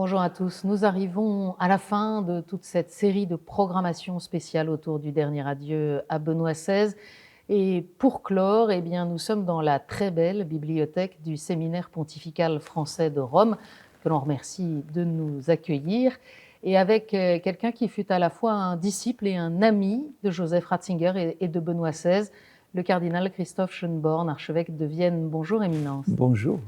Bonjour à tous. Nous arrivons à la fin de toute cette série de programmation spéciale autour du dernier adieu à Benoît XVI. Et pour clore, eh bien, nous sommes dans la très belle bibliothèque du Séminaire pontifical français de Rome, que l'on remercie de nous accueillir, et avec quelqu'un qui fut à la fois un disciple et un ami de Joseph Ratzinger et de Benoît XVI, le cardinal Christoph Schönborn, archevêque de Vienne. Bonjour, Éminence. Bonjour.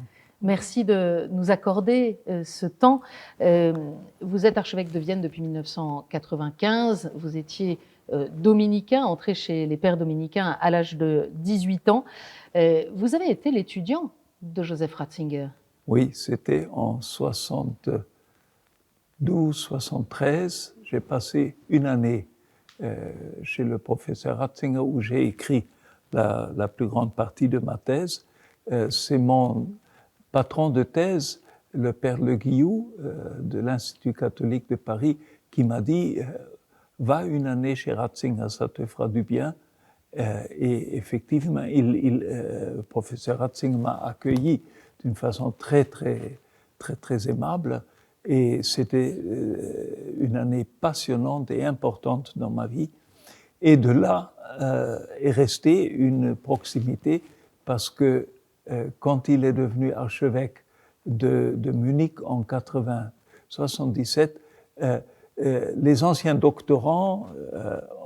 Merci de nous accorder ce temps. Vous êtes archevêque de Vienne depuis 1995. Vous étiez dominicain, entré chez les pères dominicains à l'âge de 18 ans. Vous avez été l'étudiant de Joseph Ratzinger. Oui, c'était en 72-73. J'ai passé une année chez le professeur Ratzinger où j'ai écrit la plus grande partie de ma thèse. C'est mon patron de thèse, le père Le Guillou de l'Institut catholique de Paris, qui m'a dit va une année chez Ratzinger, ça te fera du bien. Et effectivement, le professeur Ratzinger m'a accueilli d'une façon très aimable. Et c'était une année passionnante et importante dans ma vie. Et de là est restée une proximité parce que quand il est devenu archevêque de Munich en 77, les anciens doctorants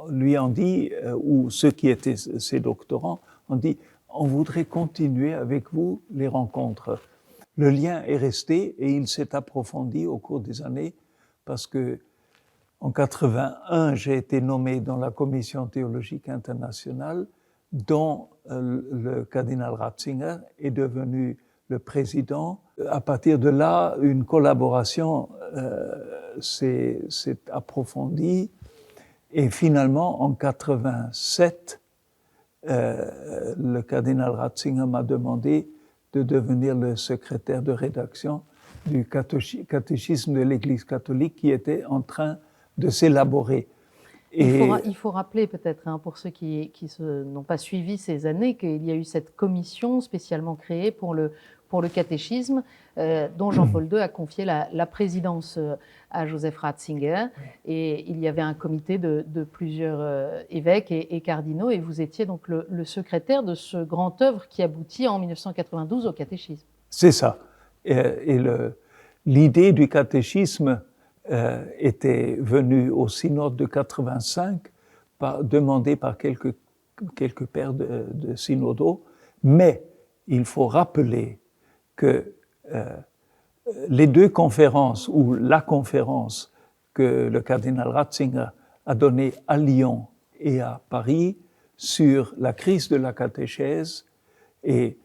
lui ont dit, ou ceux qui étaient ses doctorants, ont dit « on voudrait continuer avec vous les rencontres ». Le lien est resté et il s'est approfondi au cours des années parce que en 81, j'ai été nommé dans la Commission théologique internationale dont le cardinal Ratzinger est devenu le président. À partir de là, une collaboration s'est approfondie et finalement, en 87, le cardinal Ratzinger m'a demandé de devenir le secrétaire de rédaction du catéchisme de l'Église catholique qui était en train de s'élaborer. Il faut rappeler peut-être, pour ceux qui n'ont pas suivi ces années, qu'il y a eu cette commission spécialement créée pour le catéchisme, dont Jean-Paul II a confié la présidence à Joseph Ratzinger. Et il y avait un comité de plusieurs évêques et cardinaux, et vous étiez donc le secrétaire de ce grand œuvre qui aboutit en 1992 au catéchisme. C'est ça. Et l'idée du catéchisme était venu au synode de 85, demandé par quelques pères de synodaux, mais il faut rappeler que les deux conférences, ou la conférence que le cardinal Ratzinger a donnée à Lyon et à Paris sur la crise de la catéchèse et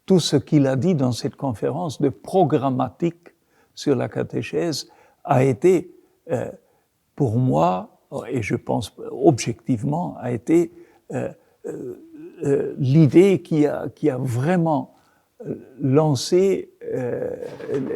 tout ce qu'il a dit dans cette conférence de programmatique sur la catéchèse a été, pour moi, et je pense objectivement, a été l'idée qui a vraiment lancé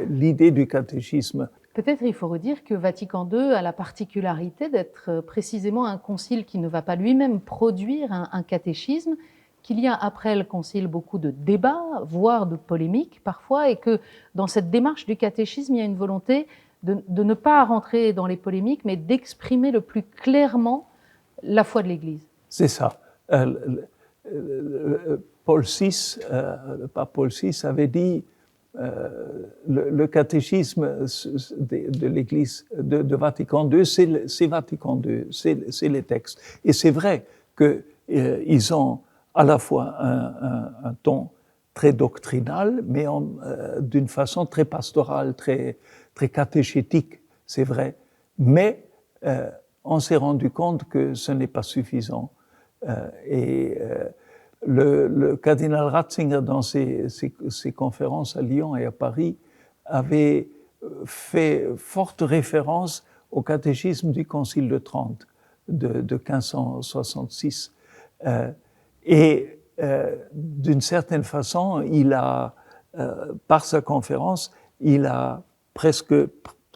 l'idée du catéchisme. Peut-être il faut redire que Vatican II a la particularité d'être précisément un concile qui ne va pas lui-même produire un catéchisme, qu'il y a après le concile beaucoup de débats, voire de polémiques parfois, et que dans cette démarche du catéchisme, il y a une volonté de ne pas rentrer dans les polémiques, mais d'exprimer le plus clairement la foi de l'Église. C'est ça. Paul VI, le pape Paul VI avait dit le catéchisme de l'Église de Vatican II, c'est Vatican II, c'est les textes. Et c'est vrai qu'ils ont à la fois un ton très doctrinal, mais d'une façon très pastorale, très catéchétique, c'est vrai. Mais on s'est rendu compte que ce n'est pas suffisant. Le cardinal Ratzinger, dans ses conférences à Lyon et à Paris, avait fait forte référence au catéchisme du Concile de Trente de 1566. Et d'une certaine façon, par sa conférence, il a presque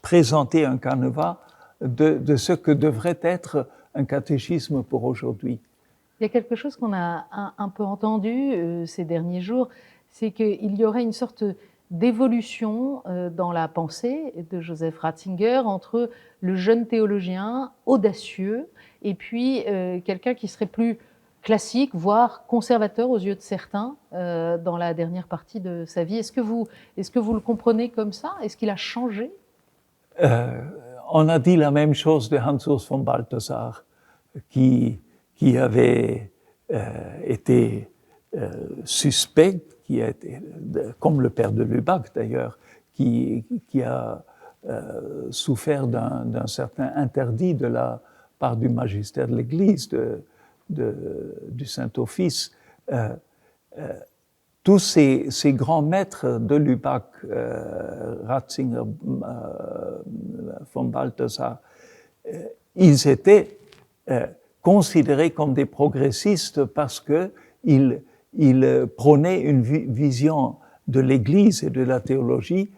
présenté un canevas de ce que devrait être un catéchisme pour aujourd'hui. Il y a quelque chose qu'on a un peu entendu ces derniers jours, c'est qu'il y aurait une sorte d'évolution dans la pensée de Joseph Ratzinger entre le jeune théologien audacieux et puis quelqu'un qui serait plus classique, voire conservateur aux yeux de certains dans la dernière partie de sa vie. Est-ce que vous le comprenez comme ça? Est-ce qu'il a changé? On a dit la même chose de Hans-Urs von Balthasar, qui avait été suspect, qui a été, comme le père de Lubac d'ailleurs, qui a souffert d'un certain interdit de la part du magistère de l'Église, du Saint-Office. Tous ces grands maîtres de Lubac, Ratzinger, von Balthasar, ils étaient considérés comme des progressistes parce qu'ils prônaient une vision de l'Église et de la théologie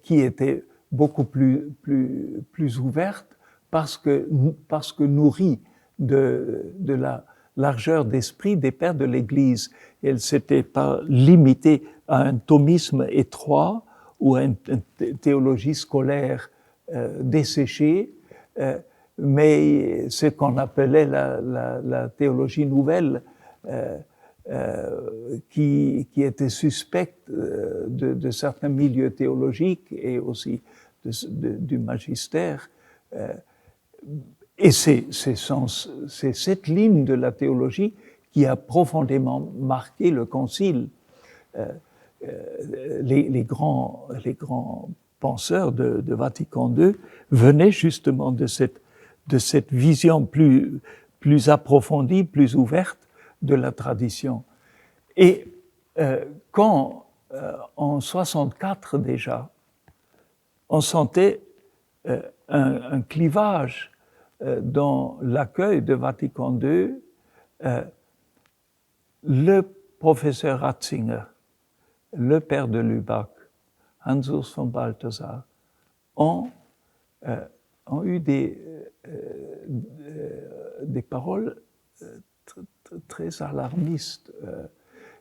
qui était beaucoup plus ouverte parce que nourrie de la largeur d'esprit des pères de l'Église. Elle ne s'était pas limitée à un thomisme étroit ou à une théologie scolaire desséchée, mais ce qu'on appelait la théologie nouvelle, qui était suspecte de certains milieux théologiques et aussi du magistère. Et c'est cette ligne de la théologie qui a profondément marqué le Concile. Les grands penseurs de Vatican II venaient justement de cette vision plus approfondie, plus ouverte de la tradition. Et quand, en 64 déjà, on sentait un clivage dans l'accueil de Vatican II, le professeur Ratzinger, le père de Lubac, Hans-Urs von Balthasar, ont eu des paroles très alarmistes.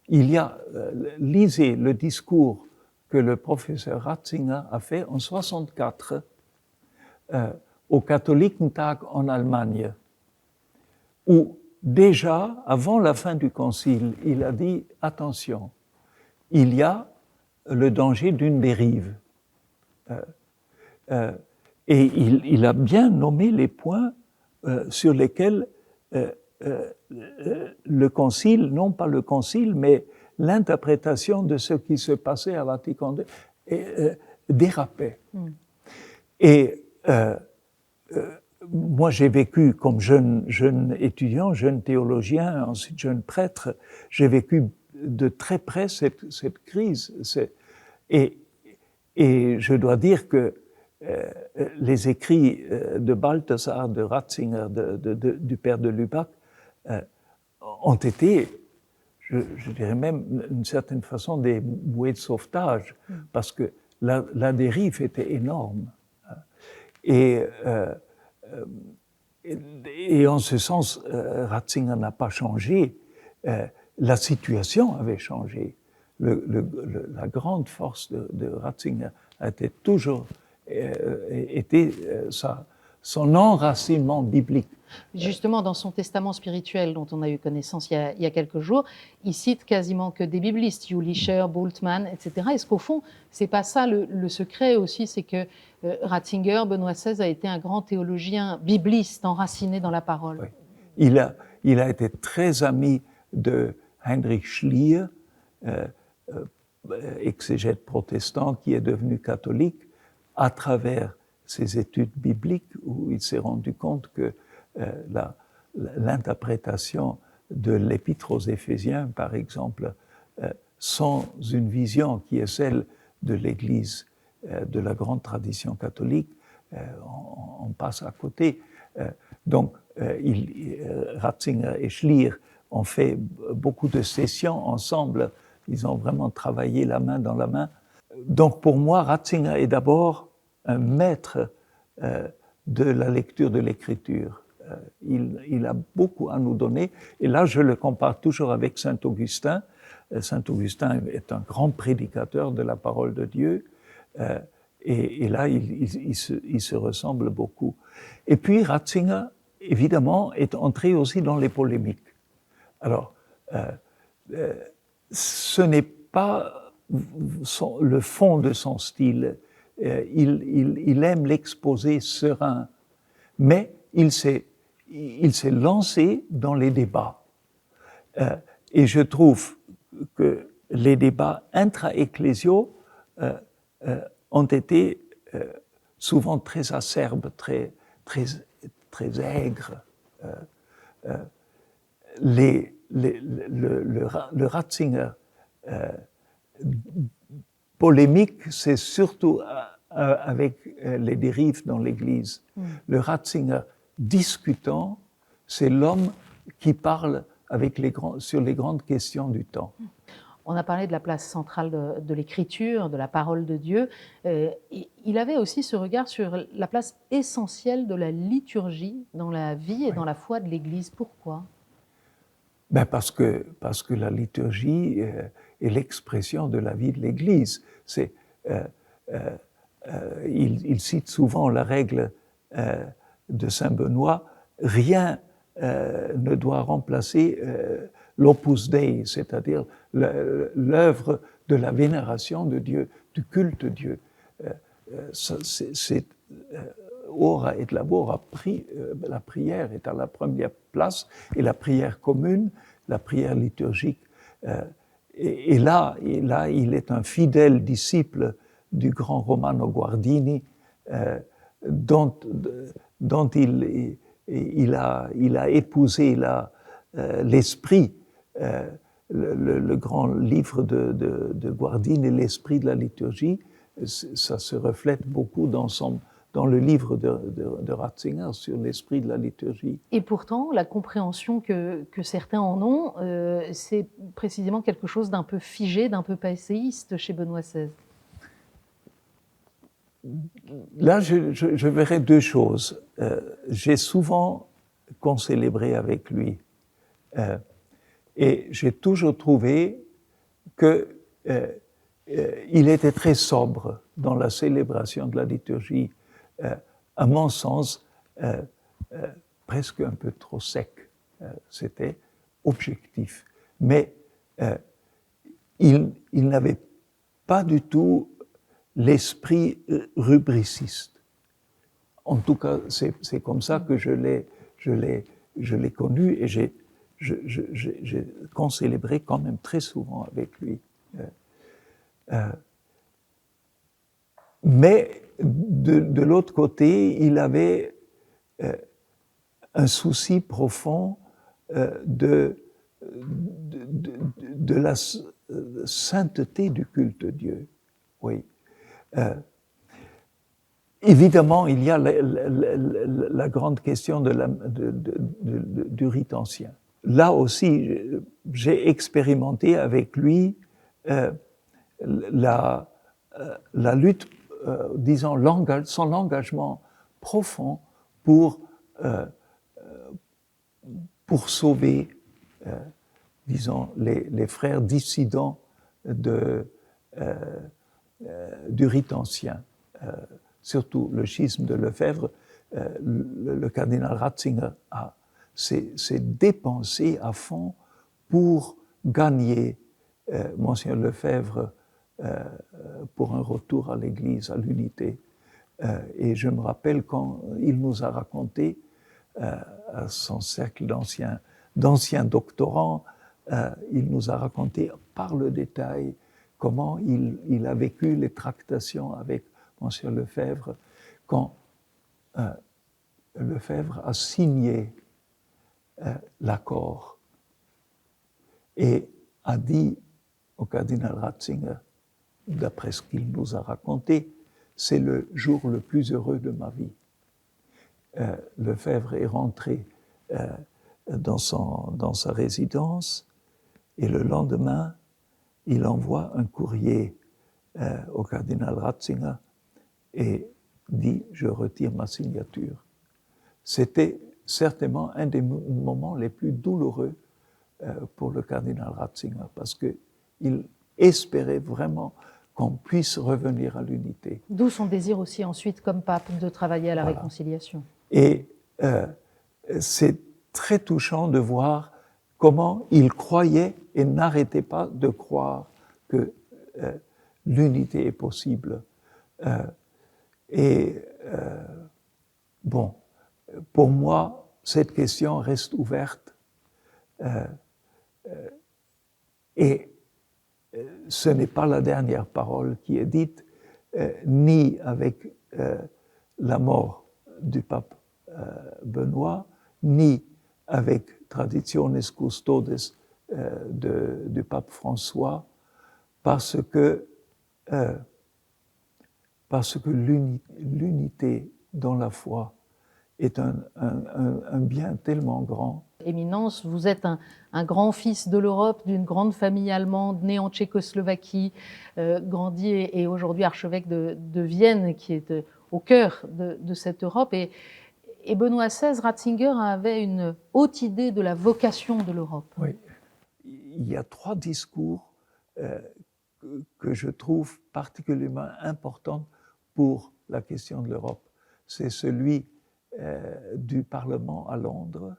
Lisez le discours que le professeur Ratzinger a fait en 64 au Katholikentag en Allemagne, où déjà, avant la fin du concile, il a dit « Attention, il y a le danger d'une dérive ». Et il a bien nommé les points sur lesquels le concile, non pas le concile, mais l'interprétation de ce qui se passait à Vatican II dérapait. Et moi, j'ai vécu comme jeune étudiant, jeune théologien, ensuite jeune prêtre, j'ai vécu de très près cette crise. Et je dois dire que les écrits de Balthasar, de Ratzinger, du père de Lubac ont été, je dirais même, d'une certaine façon, des bouées de sauvetage, parce que la dérive était énorme. Et en ce sens, Ratzinger n'a pas changé. La situation avait changé. La grande force de Ratzinger a été toujours son enracinement biblique. Justement, dans son testament spirituel dont on a eu connaissance il y a quelques jours, il cite quasiment que des biblistes, Jülicher, Bultmann, etc. Est-ce qu'au fond, c'est pas ça le secret aussi, c'est que Ratzinger, Benoît XVI, a été un grand théologien bibliste, enraciné dans la parole. Oui. Il a été très ami de Heinrich Schlier, exégète protestant qui est devenu catholique, à travers ses études bibliques, où il s'est rendu compte que l'interprétation de l'Épître aux Éphésiens, par exemple, sans une vision qui est celle de l'Église, de la grande tradition catholique, on passe à côté. Donc, Ratzinger et Schlier ont fait beaucoup de sessions ensemble. Ils ont vraiment travaillé la main dans la main. Donc, pour moi, Ratzinger est d'abord un maître de la lecture de l'Écriture. Il a beaucoup à nous donner. Et là, je le compare toujours avec Saint Augustin. Saint Augustin est un grand prédicateur de la parole de Dieu, et là, il se ressemble beaucoup. Et puis Ratzinger, évidemment, est entré aussi dans les polémiques. Alors, ce n'est pas le fond de son style. Il aime l'exposé serein, mais il s'est lancé dans les débats. Et je trouve que les débats intra-ecclésiaux ont été souvent très acerbes, très aigres. Le Ratzinger polémique, c'est surtout avec les dérives dans l'Église. Le Ratzinger discutant, c'est l'homme qui parle sur les grandes questions du temps. On a parlé de la place centrale de l'écriture, de la parole de Dieu. Il avait aussi ce regard sur la place essentielle de la liturgie dans la vie et dans la foi de l'Église. Pourquoi ? Parce que la liturgie est l'expression de la vie de l'Église. Il cite souvent la règle de Saint Benoît, rien ne doit remplacer l'opus Dei, c'est-à-dire l'œuvre de la vénération de Dieu, du culte de Dieu. Ora et labora, la prière est à la première place, et la prière commune, la prière liturgique. Et là, il est un fidèle disciple du grand Romano Guardini, dont il a épousé l'esprit, le grand livre de Guardini, l'esprit de la liturgie. Ça se reflète beaucoup dans le livre de Ratzinger sur l'esprit de la liturgie. Et pourtant, la compréhension que certains en ont, c'est précisément quelque chose d'un peu figé, d'un peu passéiste chez Benoît XVI. Là, je verrais deux choses. J'ai souvent concélébré avec lui, et j'ai toujours trouvé qu'il était très sobre dans la célébration de la liturgie. À mon sens, presque un peu trop sec. C'était objectif. Mais il n'avait pas du tout l'esprit rubriciste. En tout cas, c'est comme ça que je l'ai connu, et j'ai concélébré quand même très souvent avec lui. Mais de l'autre côté, il avait un souci profond de la sainteté du culte de Dieu. Oui. Évidemment, il y a la grande question du rite ancien. Là aussi, j'ai expérimenté avec lui la lutte, disons, son engagement profond pour sauver, disons, les frères dissidents du rite ancien. Surtout le schisme de Lefebvre, le cardinal Ratzinger s'est dépensé à fond pour gagner Monseigneur Lefebvre pour un retour à l'Église, à l'unité. Et je me rappelle quand il nous a raconté à son cercle d'anciens doctorants, il nous a raconté par le détail comment il a vécu les tractations avec Monseigneur Lefebvre quand Lefebvre a signé l'accord et a dit au cardinal Ratzinger, d'après ce qu'il nous a raconté, c'est le jour le plus heureux de ma vie. Lefebvre est rentré dans sa résidence, et le lendemain, il envoie un courrier au cardinal Ratzinger et dit « Je retire ma signature ». C'était certainement un des moments les plus douloureux pour le cardinal Ratzinger, parce que Il espérait vraiment qu'on puisse revenir à l'unité. D'où son désir aussi ensuite, comme pape, de travailler à la Voilà. réconciliation. Et c'est très touchant de voir comment il croyait et n'arrêtait pas de croire que l'unité est possible. Bon, pour moi, cette question reste ouverte. Et ce n'est pas la dernière parole qui est dite, ni avec la mort du pape Benoît, ni avec Traditiones Custodes du pape François, parce que l'unité dans la foi est un bien tellement grand. Éminence, vous êtes un grand fils de l'Europe, d'une grande famille allemande, né en Tchécoslovaquie, grandi et aujourd'hui archevêque de Vienne, qui est au cœur de cette Europe. Et Benoît XVI, Ratzinger avait une haute idée de la vocation de l'Europe. Oui. Il y a 3 discours que je trouve particulièrement importants pour la question de l'Europe. C'est celui du Parlement à Londres,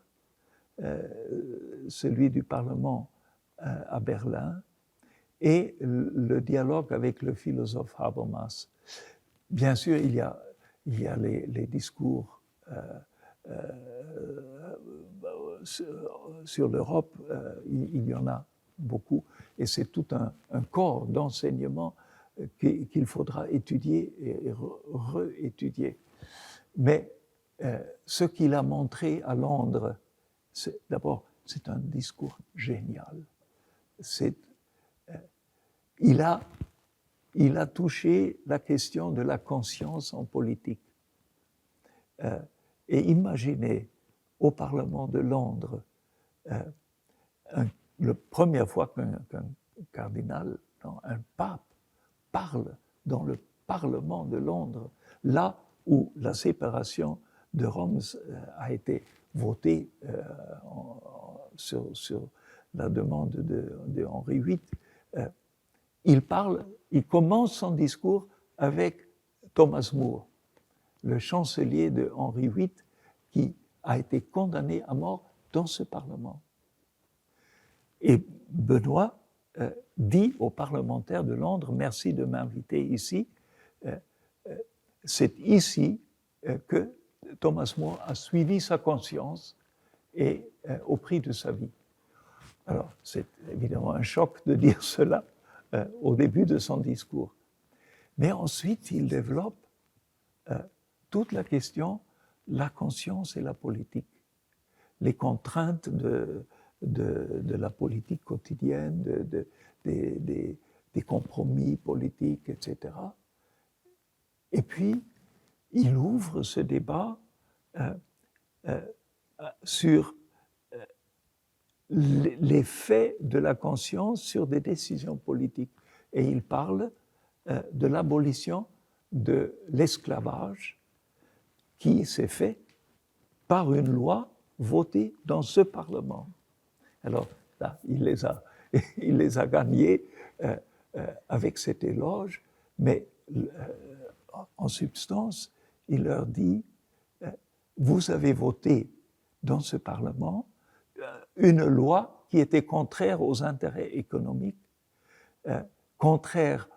celui du Parlement à Berlin et le dialogue avec le philosophe Habermas. Bien sûr, il y a les discours sur l'Europe, il y en a beaucoup, et c'est tout un corps d'enseignement qu'il faudra étudier et réétudier. Mais ce qu'il a montré à Londres, d'abord, c'est un discours génial. Il a touché la question de la conscience en politique. Et imaginez au Parlement de Londres, la première fois qu'un cardinal, non, un pape, parle dans le Parlement de Londres, là où la séparation de Rome a été votée sur la demande de Henri VIII. Il commence son discours avec Thomas More, le chancelier de Henri VIII, qui a été condamné à mort dans ce Parlement. Et Benoît dit aux parlementaires de Londres, merci de m'inviter ici. C'est ici que Thomas More a suivi sa conscience et au prix de sa vie. Alors, c'est évidemment un choc de dire cela au début de son discours. Mais ensuite, il développe toute la question, la conscience et la politique, les contraintes de la politique quotidienne, des compromis politiques, etc. Et puis, il ouvre ce débat sur l'effet de la conscience sur des décisions politiques. Et il parle de l'abolition de l'esclavage qui s'est fait par une loi votée dans ce Parlement. Alors là, il les a gagnés avec cet éloge, mais en substance, il leur dit, vous avez voté dans ce Parlement une loi qui était contraire aux intérêts économiques, contraire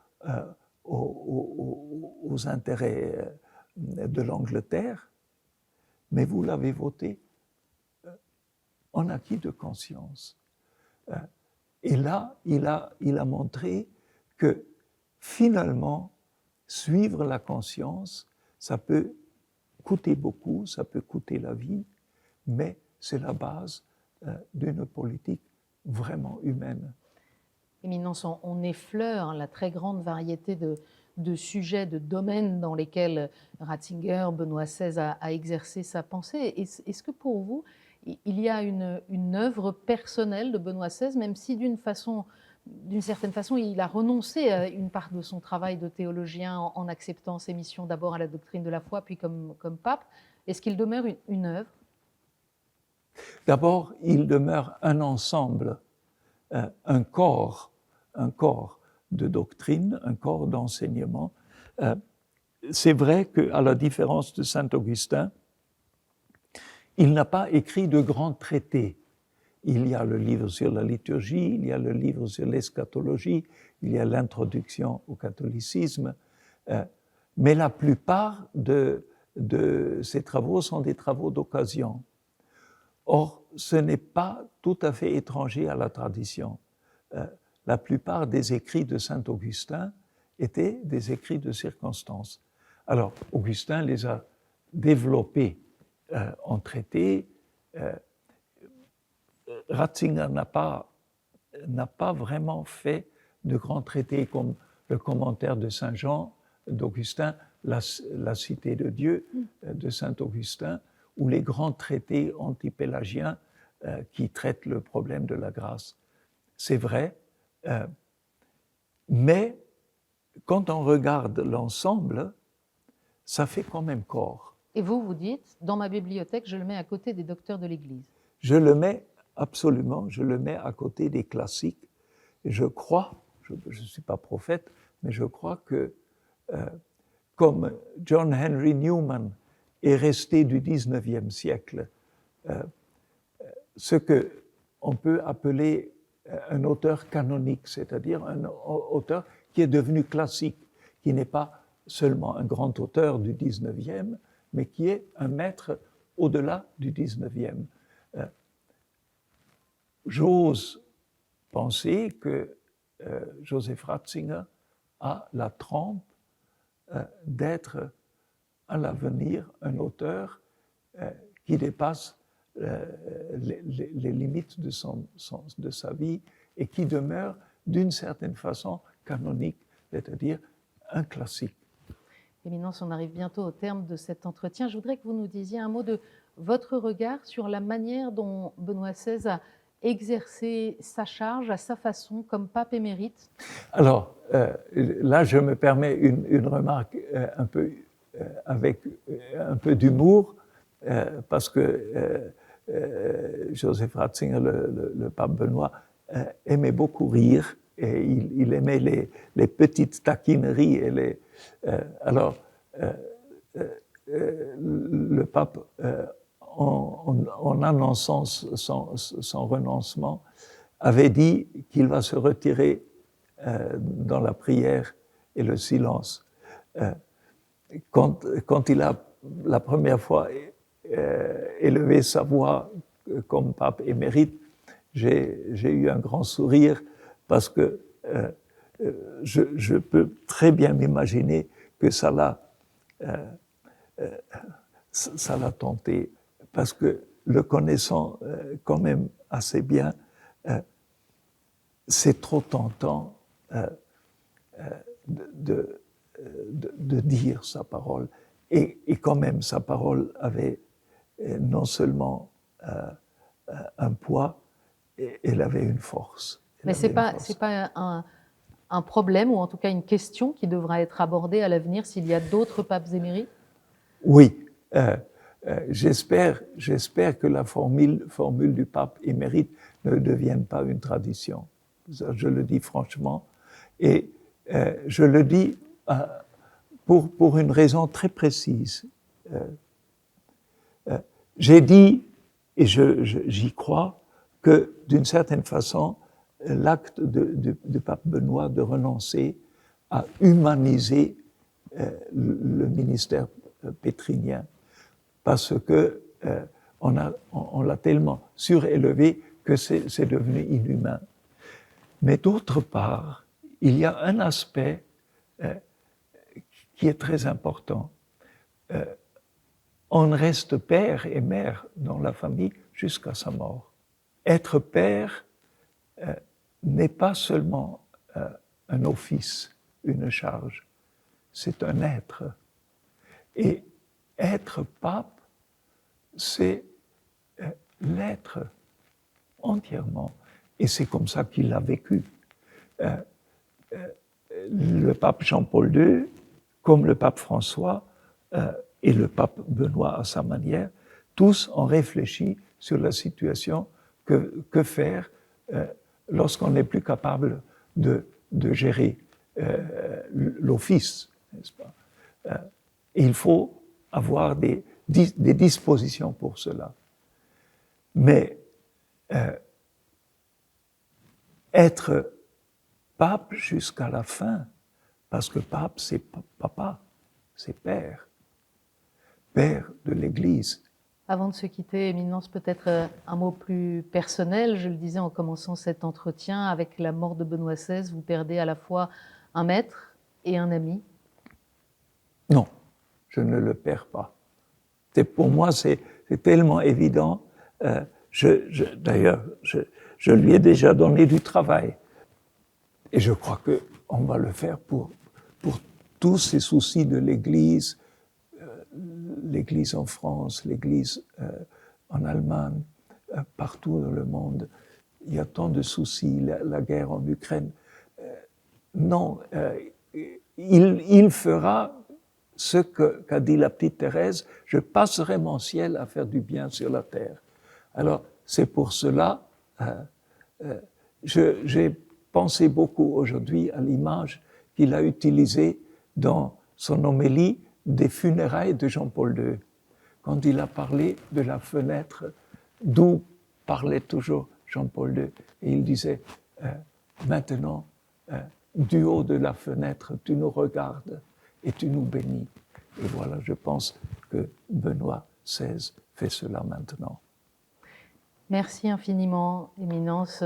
aux intérêts de l'Angleterre, mais vous l'avez voté en acquis de conscience. Et là, il a montré que finalement, suivre la conscience, ça peut coûter beaucoup, ça peut coûter la vie, mais c'est la base d'une politique vraiment humaine. Éminence, on effleure la très grande variété de sujets, de domaines dans lesquels Ratzinger, Benoît XVI a exercé sa pensée. Est-ce que pour vous, il y a une œuvre personnelle de Benoît XVI, même si d'une certaine façon, il a renoncé à une part de son travail de théologien en acceptant ses missions d'abord à la doctrine de la foi, puis comme pape. Est-ce qu'il demeure une œuvre? D'abord, il demeure un ensemble, un corps, un corps de doctrine, un corps d'enseignement. C'est vrai qu'à la différence de saint Augustin, il n'a pas écrit de grands traités. Il y a le livre sur la liturgie, il y a le livre sur l'eschatologie, il y a l'introduction au catholicisme, mais la plupart de ces travaux sont des travaux d'occasion. Or, ce n'est pas tout à fait étranger à la tradition. La plupart des écrits de saint Augustin étaient des écrits de circonstance. Alors, Augustin les a développés en traités. Ratzinger n'a pas vraiment fait de grands traités comme le commentaire de saint Jean d'Augustin, la Cité de Dieu de saint Augustin, ou les grands traités antipélagiens qui traitent le problème de la grâce. C'est vrai, mais quand on regarde l'ensemble, ça fait quand même corps. Et vous dites, dans ma bibliothèque, je le mets à côté des docteurs de l'Église. Je le mets absolument, je le mets à côté des classiques. Et je crois, je ne suis pas prophète, mais je crois que comme John Henry Newman est resté du XIXe siècle, ce qu'on peut appeler un auteur canonique, c'est-à-dire un auteur qui est devenu classique, qui n'est pas seulement un grand auteur du XIXe, mais qui est un maître au-delà du XIXe. J'ose penser que Joseph Ratzinger a la trempe d'être à l'avenir un auteur qui dépasse les limites de sa vie et qui demeure d'une certaine façon canonique, c'est-à-dire un classique. Éminence, on arrive bientôt au terme de cet entretien. Je voudrais que vous nous disiez un mot de votre regard sur la manière dont Benoît XVI a exercé sa charge à sa façon comme pape émérite. Alors, là, je me permets une remarque un peu avec un peu d'humour, parce que Joseph Ratzinger, le pape Benoît, aimait beaucoup rire, et il aimait les petites taquineries. Et alors, le pape, en annonçant son renoncement, avait dit qu'il va se retirer dans la prière et le silence. Quand il a la première fois élevé sa voix comme pape émérite, j'ai eu un grand sourire parce que je peux très bien m'imaginer que ça l'a tenté, parce que le connaissant quand même assez bien, c'est trop tentant de dire sa parole. Et quand même, sa parole avait non seulement un poids, elle avait une force. Mais ce n'est pas un problème, ou en tout cas une question qui devra être abordée à l'avenir s'il y a d'autres papes émérites? Oui. J'espère que la formule du pape émérite ne devienne pas une tradition. Je le dis franchement. Et je le dis pour une raison très précise. J'ai dit, et j'y crois, que d'une certaine façon, l'acte du pape Benoît de renoncer a humanisé le ministère pétrinien, parce que on l'a tellement surélevé que c'est devenu inhumain. Mais d'autre part, il y a un aspect qui est très important. On reste père et mère dans la famille jusqu'à sa mort. Être père n'est pas seulement un office, une charge, c'est un être. Et être pape, c'est l'être entièrement. Et c'est comme ça qu'il l'a vécu. Le pape Jean-Paul II, comme le pape François et le pape Benoît à sa manière, tous ont réfléchi sur la situation, que faire lorsqu'on n'est plus capable de gérer l'office, n'est-ce pas? Et il faut avoir des dispositions pour cela. Mais être pape jusqu'à la fin, parce que pape, c'est papa, c'est père, père de l'Église. Avant de se quitter, Éminence, peut-être un mot plus personnel. Je le disais en commençant cet entretien, avec la mort de Benoît XVI, vous perdez à la fois un maître et un ami. Non, je ne le perds pas. Pour moi, c'est tellement évident. D'ailleurs, je lui ai déjà donné du travail. Et je crois qu'on va le faire pour tous ces soucis de l'Église, l'Église en France, l'Église en Allemagne, partout dans le monde. Il y a tant de soucis, la guerre en Ukraine. Non, il fera ce qu'a dit la petite Thérèse, je passerai mon ciel à faire du bien sur la terre. Alors, c'est pour cela, j'ai pensé beaucoup aujourd'hui à l'image qu'il a utilisée dans son homélie des funérailles de Jean-Paul II, quand il a parlé de la fenêtre d'où parlait toujours Jean-Paul II. Et il disait, maintenant, du haut de la fenêtre, tu nous regardes et tu nous bénis. Et voilà, je pense que Benoît XVI fait cela maintenant. Merci infiniment, Éminence.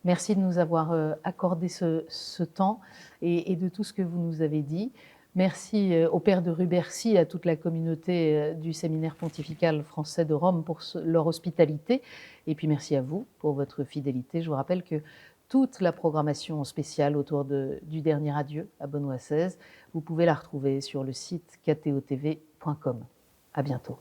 Merci de nous avoir accordé ce temps et de tout ce que vous nous avez dit. Merci au Père de Rubercy et à toute la communauté du Séminaire pontifical français de Rome pour leur hospitalité. Et puis merci à vous pour votre fidélité. Je vous rappelle que toute la programmation spéciale autour du dernier adieu à Benoît XVI, vous pouvez la retrouver sur le site ktotv.com. À bientôt.